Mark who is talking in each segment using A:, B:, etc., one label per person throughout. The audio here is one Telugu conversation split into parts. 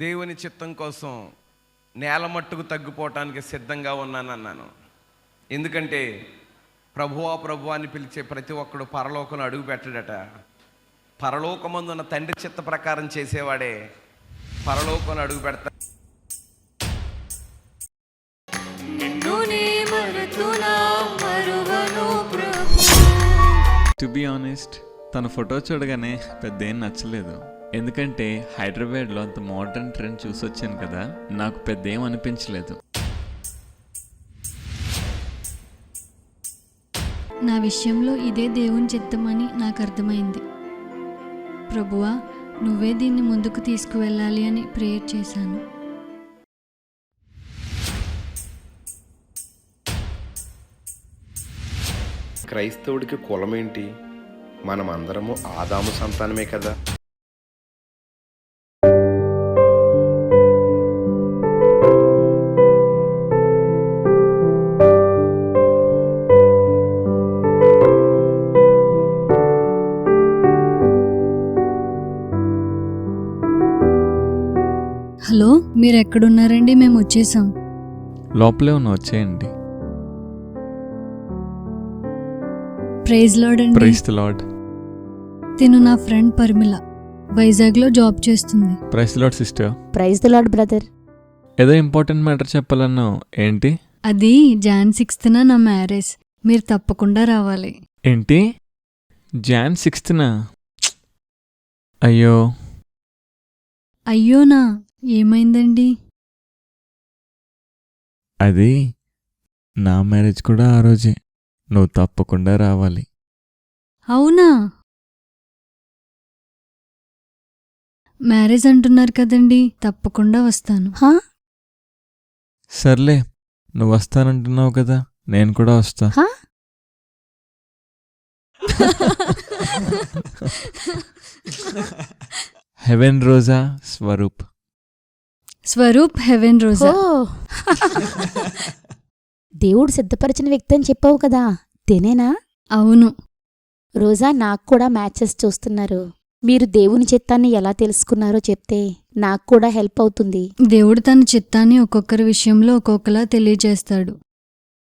A: దేవుని చిత్తం కోసం నేల మట్టుకు తగ్గిపోవటానికి సిద్ధంగా ఉన్నానన్నాను. ఎందుకంటే ప్రభువా ప్రభువా అని పిలిచే ప్రతి ఒక్కడు పరలోకంలో అడుగు పెట్టడట. పరలోకమందున్న తండ్రి చిత్త ప్రకారం చేసేవాడే పరలోకంలో అడుగు పెడతా.
B: టు బి ఆనెస్ట్, తన ఫోటో చూడగానే పెద్ద ఏం నచ్చలేదు. ఎందుకంటే హైదరాబాద్లో అంత మోడర్న్ ట్రెండ్ చూసొచ్చాను కదా, నాకు పెద్ద ఏం అనిపించలేదు.
C: నా విషయంలో ఇదే దేవుని చిత్తమని నాకు అర్థమైంది. ప్రభువా, నువ్వే దీన్ని ముందుకు తీసుకువెళ్ళాలి అని ప్రేయర్ చేశాను.
D: క్రైస్తవుడికి కులమేంటి? మనమందరము ఆదాము సంతానమే కదా.
C: హలో, మీరు ఎక్కడున్నారండి? మేము వచ్చేసాం.
B: లోపలే ఉన్న, వచ్చేయండి.
C: ప్రైజ్ లార్డ్ అండి.
B: Praise the Lord.
C: తిను నా ఫ్రెండ్ పరిమిళ, వైజాగ్లో జాబ్ చేస్తుంది.
B: Praise the Lord sister.
E: Praise the Lord brother.
B: ఏదో ఇంపార్టెంట్ మ్యాటర్ చెప్పాలన్నావు, ఏంటి?
C: అది Jan 6th నా మ్యారేజ్. మీరు తప్పకుండా రావాలి.
B: ఏంటి? Jan 6th? అయ్యో.
C: అయ్యోనా, ఏమైందండి?
B: అది నా మ్యారేజ్ కూడా ఆ రోజే. నువ్వు తప్పకుండా రావాలి.
C: అవునా? మ్యారేజ్ అంటున్నారు కదండి, తప్పకుండా వస్తాను.
B: సర్లే, నువ్వు వస్తానంటున్నావు కదా, నేను కూడా వస్తా. హెవెన్ రోజా స్వరూప్.
C: స్వరూప్ హెవెన్ రోజా.
E: దేవుడు సిద్ధపరిచిన వ్యక్తి అని చెప్పావు కదా, తినేనా?
C: అవును.
E: రోజా, నాకు కూడా మ్యాచెస్ చూస్తున్నారు. మీరు దేవుని చిత్తాన్ని ఎలా తెలుసుకున్నారో చెప్తే నాకు కూడా హెల్ప్ అవుతుంది.
C: దేవుడు తన చిత్తాన్ని ఒక్కొక్కరి విషయంలో ఒక్కొక్కలా తెలియజేస్తాడు.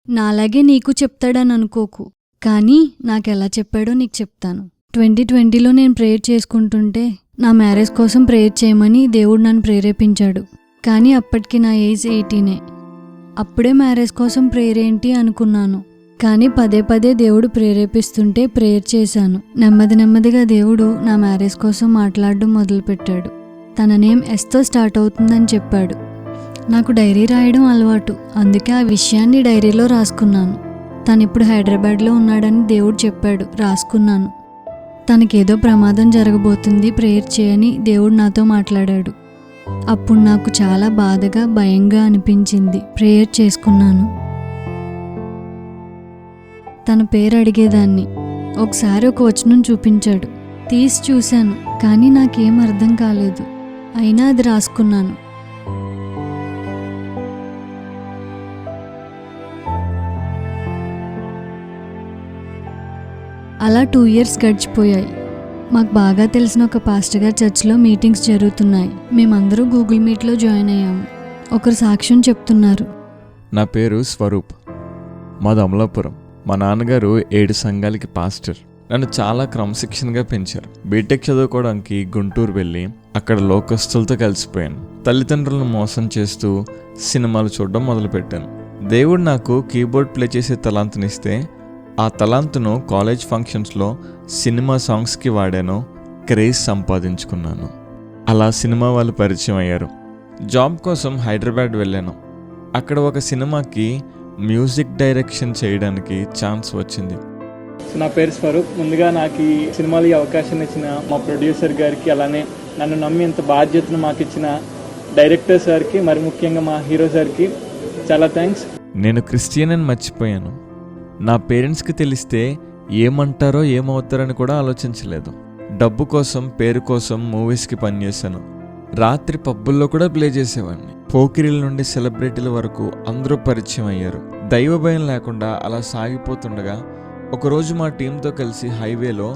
C: నాలాగే నీకు చెప్తాడని అనుకోకు, కానీ నాకెలా చెప్పాడో నీకు చెప్తాను. 2020లో నేను ప్రేయర్ చేసుకుంటుంటే నా మ్యారేజ్ కోసం ప్రేయర్ చేయమని దేవుడు నన్ను ప్రేరేపించాడు. కానీ అప్పటికి నా ఏజ్ 18. అప్పుడే మ్యారేజ్ కోసం ప్రేయర్ ఏంటి అనుకున్నాను. కానీ పదే పదే దేవుడు ప్రేరేపిస్తుంటే ప్రేయర్ చేశాను. నెమ్మదిగా దేవుడు నా మ్యారేజ్ కోసం మాట్లాడడం మొదలుపెట్టాడు. తన నేమ్ ఎస్తో స్టార్ట్ అవుతుందని చెప్పాడు. నాకు డైరీ రాయడం అలవాటు, అందుకే ఆ విషయాన్ని డైరీలో రాసుకున్నాను. తనిప్పుడు హైదరాబాద్లో ఉన్నాడని దేవుడు చెప్పాడు, రాసుకున్నాను. తనకేదో ప్రమాదం జరగబోతుంది, ప్రేయర్ చేయని దేవుడు నాతో మాట్లాడాడు. అప్పుడు నాకు చాలా బాధగా భయంగా అనిపించింది. ప్రేయర్ చేసుకున్నాను. తన పేరు అడిగేదాన్ని. ఒకసారి ఒక వచనం చూపించాడు, తీసి చూశాను, కానీ నాకేం అర్థం కాలేదు. అయినా అది రాసుకున్నాను. అలా 2 years గడిచిపోయాయి. మాకు బాగా తెలిసిన ఒక పాస్టర్ గారి చర్చ్లో మీటింగ్స్ జరుగుతున్నాయి. మేమందరూ గూగుల్ మీట్లో జాయిన్ అయ్యాము. ఒకరు సాక్ష్యం చెప్తున్నారు.
B: నా పేరు స్వరూప్, మాది అమలాపురం. మా నాన్నగారు 7 సంఘాలకి పాస్టర్. నన్ను చాలా క్రమశిక్షణగా పెంచారు. బీటెక్ చదువుకోవడానికి గుంటూరు వెళ్ళి అక్కడ లోకస్తులతో కలిసిపోయాను. తల్లిదండ్రులను మోసం చేస్తూ సినిమాలు చూడడం మొదలుపెట్టాను. దేవుడు నాకు కీబోర్డ్ ప్లే చేసే తలాంతునిస్తే ఆ తలాంతును కాలేజ్ ఫంక్షన్స్లో సినిమా సాంగ్స్కి వాడాను. క్రేజ్ సంపాదించుకున్నాను. అలా సినిమా వాళ్ళు పరిచయం అయ్యారు. జాబ్ కోసం హైదరాబాద్ వెళ్ళాను. అక్కడ ఒక సినిమాకి మ్యూజిక్ డైరెక్షన్ చేయడానికి ఛాన్స్ వచ్చింది.
F: నా పేరు స్వరూప్. ముందుగా నాకు ఈ సినిమాలో ఈ అవకాశం ఇచ్చిన మా ప్రొడ్యూసర్ గారికి, అలానే నన్ను నమ్మి ఇంత బాధ్యతను మాకు ఇచ్చిన డైరెక్టర్ సార్కి, మరి ముఖ్యంగా మా హీరో సార్కి చాలా థ్యాంక్స్.
B: నేను క్రిస్టియన్ అని మర్చిపోయాను. నా పేరెంట్స్కి తెలిస్తే ఏమంటారో ఏమవుతారని కూడా ఆలోచించలేదు. డబ్బు కోసం, పేరు కోసం మూవీస్కి పనిచేశాను. రాత్రి పబ్బుల్లో కూడా ప్లే చేసేవాడిని. పోకిరీల నుండి సెలబ్రిటీల వరకు అందరూ పరిచయం అయ్యారు. దైవ భయం లేకుండా అలా సాగిపోతుండగా ఒకరోజు మా టీంతో కలిసి హైవేలో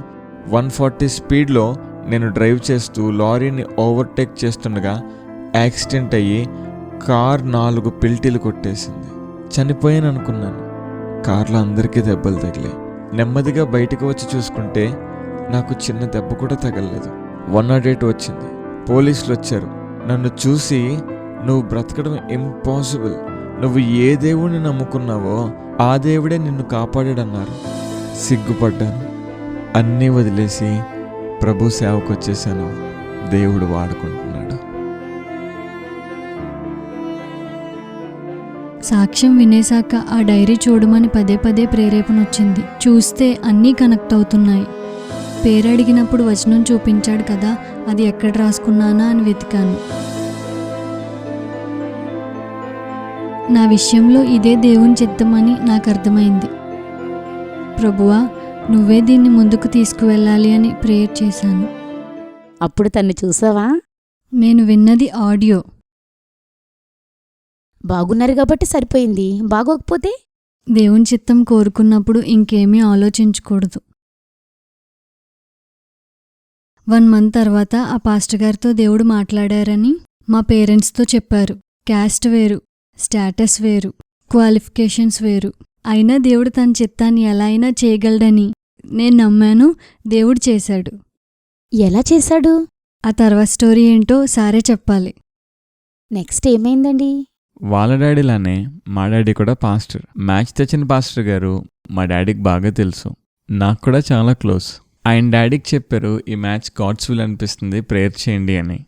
B: 140 స్పీడ్లో నేను డ్రైవ్ చేస్తూ లారీని ఓవర్టేక్ చేస్తుండగా యాక్సిడెంట్ అయ్యి కార్ 4 పిల్టీలు కొట్టేసింది. చనిపోయాను అనుకున్నాను. కార్లో అందరికీ దెబ్బలు తగిలాయి. నెమ్మదిగా బయటకు వచ్చి చూసుకుంటే నాకు చిన్న దెబ్బ కూడా తగలలేదు. 108 వచ్చింది. పోలీసులు వచ్చారు. నన్ను చూసి, నువ్వు బ్రతకడం ఇంపాసిబుల్, నువ్వు ఏ దేవుడిని నమ్ముకున్నావో ఆ దేవుడే నిన్ను కాపాడాడన్నారు. సిగ్గుపడ్డాను. అన్నీ వదిలేసి ప్రభు సేవకు వచ్చేసాను. దేవుడు వాడుకుంటున్నాడు.
C: సాక్ష్యం వినేశాక ఆ డైరీ చూడమని పదే పదే ప్రేరేపణ వచ్చింది. చూస్తే అన్నీ కనెక్ట్ అవుతున్నాయి. పేరు అడిగినప్పుడు వచనం చూపించాడు కదా, అది ఎక్కడ రాసుకున్నానా అని వెతికాను. నా విషయంలో ఇదే దేవుని చిత్తమని నాకు అర్థమైంది. ప్రభువా, నువ్వే దీన్ని ముందుకు తీసుకువెళ్ళాలి అని ప్రేయర్ చేశాను.
E: అప్పుడు తన్ని చూసావా?
C: నేను విన్నది ఆడియో.
E: బాగున్నారు కాబట్టి సరిపోయింది. బాగోకపోతే
C: దేవుని చిత్తం కోరుకున్నప్పుడు ఇంకేమీ ఆలోచించకూడదు. 1 మంత్ తర్వాత ఆ పాస్టర్ గారితో దేవుడు మాట్లాడారని మా పేరెంట్స్తో చెప్పారు. క్యాస్ట్ వేరు, స్టేటస్ వేరు, క్వాలిఫికేషన్స్ వేరు. అయినా దేవుడు తన చిత్తాన్ని ఎలా అయినా చేయగలడని నేను నమ్మాను. దేవుడు చేశాడు.
E: ఎలా చేశాడు?
C: ఆ తర్వాత స్టోరీ ఏంటో సారే చెప్పాలి.
E: నెక్స్ట్ ఏమైందండి?
B: వాళ్ళ డాడీలానే మా డాడీ కూడా పాస్టర్. మ్యాచ్ తెచ్చిన పాస్టర్ గారు మా డాడీకి బాగా తెలుసు. నాకు కూడా చాలా క్లోజ్. ఆయన డాడీకి చెప్పారు, ఈ మ్యాచ్ గాడ్స్ విల్ అనిపిస్తుంది, ప్రేయర్ చేయండి అని.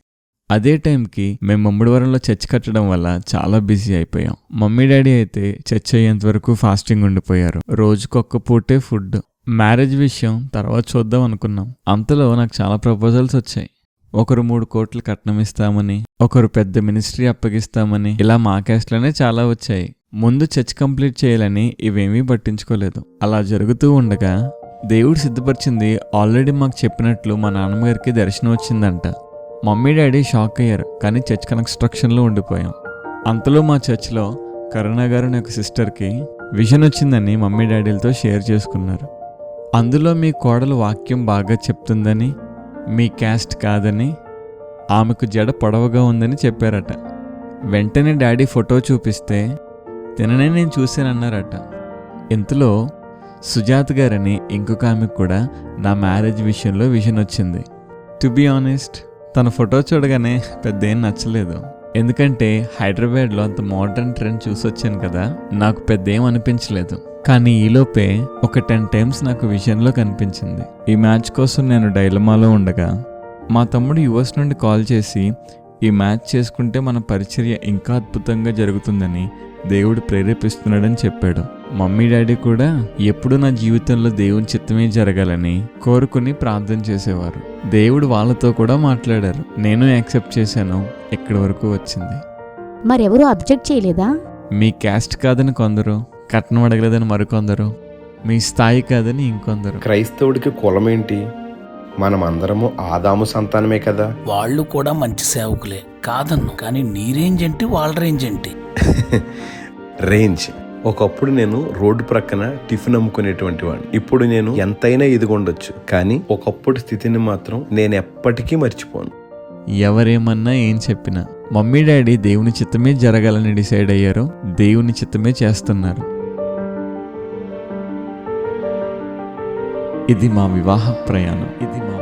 B: అదే టైంకి మేము ముమ్మడివరంలో చర్చ్ కట్టడం వల్ల చాలా బిజీ అయిపోయాం. మమ్మీ డాడీ అయితే చర్చ్ అయ్యేంత వరకు ఫాస్టింగ్ ఉండిపోయారు. రోజుకొక్క పూటే ఫుడ్. మ్యారేజ్ విషయం తర్వాత చూద్దాం అనుకున్నాం. అంతలో నాకు చాలా ప్రపోజల్స్ వచ్చాయి. ఒకరు 3 కోట్లు కట్నం ఇస్తామని, ఒకరు పెద్ద మినిస్ట్రీ అప్పగిస్తామని, ఇలా మా క్యాస్ట్లోనే చాలా వచ్చాయి. ముందు చర్చ్ కంప్లీట్ చేయాలని ఇవేమీ పట్టించుకోలేదు. అలా జరుగుతూ ఉండగా దేవుడు సిద్ధపరిచింది ఆల్రెడీ మాకు చెప్పినట్లు మా నాన్నగారికి దర్శనం వచ్చిందంట. మమ్మీ డాడీ షాక్ అయ్యారు, కానీ చర్చ్ కన్స్ట్రక్షన్లో ఉండిపోయాం. అంతలో మా చర్చ్లో కరుణ గారు అనే ఒక సిస్టర్కి విజన్ వచ్చిందని మమ్మీ డాడీలతో షేర్ చేసుకున్నారు. అందులో మీ కోడలు వాక్యం బాగా చెప్తుందని, మీ క్యాస్ట్ కాదని, ఆమెకు జడ పొడవుగా ఉందని చెప్పారట. వెంటనే డాడీ ఫోటో చూపిస్తే తిననే నేను చూశానన్నారట. ఇంతలో సుజాత్ గారని ఇంకొక ఆమెకు కూడా నా మ్యారేజ్ విషయంలో విజన్ వచ్చింది. టు బీ ఆనెస్ట్, తన ఫోటో చూడగానే పెద్ద ఏం నచ్చలేదు. ఎందుకంటే హైదరాబాద్లో అంత మోడర్న్ ట్రెండ్ చూసొచ్చాను కదా, నాకు పెద్ద ఏం అనిపించలేదు. కానీ ఈలోపే ఒక 10 టైమ్స్ నాకు విజన్లో కనిపించింది. ఈ మ్యాచ్ కోసం నేను డైలమాలో ఉండగా మా తమ్ముడు యుఎస్ నుండి కాల్ చేసి, ఈ మ్యాచ్ చేసుకుంటే మన పరిచర్య ఇంకా అద్భుతంగా జరుగుతుందని దేవుడు ప్రేరేపిస్తున్నాడని చెప్పాడు. మమ్మీ డాడీ కూడా ఎప్పుడు నా జీవితంలో దేవుని చిత్తమే జరగాలని కోరుకుని ప్రార్థన చేసేవారు. దేవుడు వాళ్ళతో కూడా మాట్లాడారు. నేను యాక్సెప్ట్ చేశాను. ఇక్కడి వరకు వచ్చింది.
E: మరెవరూ అబ్జెక్ట్ చేయలేదా?
B: మీ క్యాస్ట్ కాదని కొందరు, కట్నం అడగలేదని మరికొందరు, మీ స్థాయి కాదని ఇంకొందరు.
D: క్రైస్తవుడికి కులమేంటి? మనమందరము ఆదాము సంతానమే కదా.
G: వాళ్ళు కూడా మంచి సేవకులే కాదన్ను, కానీ నీ రేంజ్ ఏంటి, వాళ్ళ రేంజ్ ఏంటి?
D: రేంజ్. ఒకప్పుడు నేను రోడ్డు ప్రక్కన టిఫిన్ అమ్ముకునేటువంటి వాడిని. ఇప్పుడు నేను ఎంతైనా ఎదిగొండొచ్చు, కానీ ఒకప్పుడు స్థితిని మాత్రం నేను ఎప్పటికీ మర్చిపోను.
B: ఎవరేమన్నా ఏం చెప్పినా మమ్మీ డాడీ దేవుని చిత్తమే జరగాలని డిసైడ్ అయ్యారు. దేవుని చిత్తమే చేస్తున్నారు. ఇది మా వివాహ ప్రయాణం. ఇది మా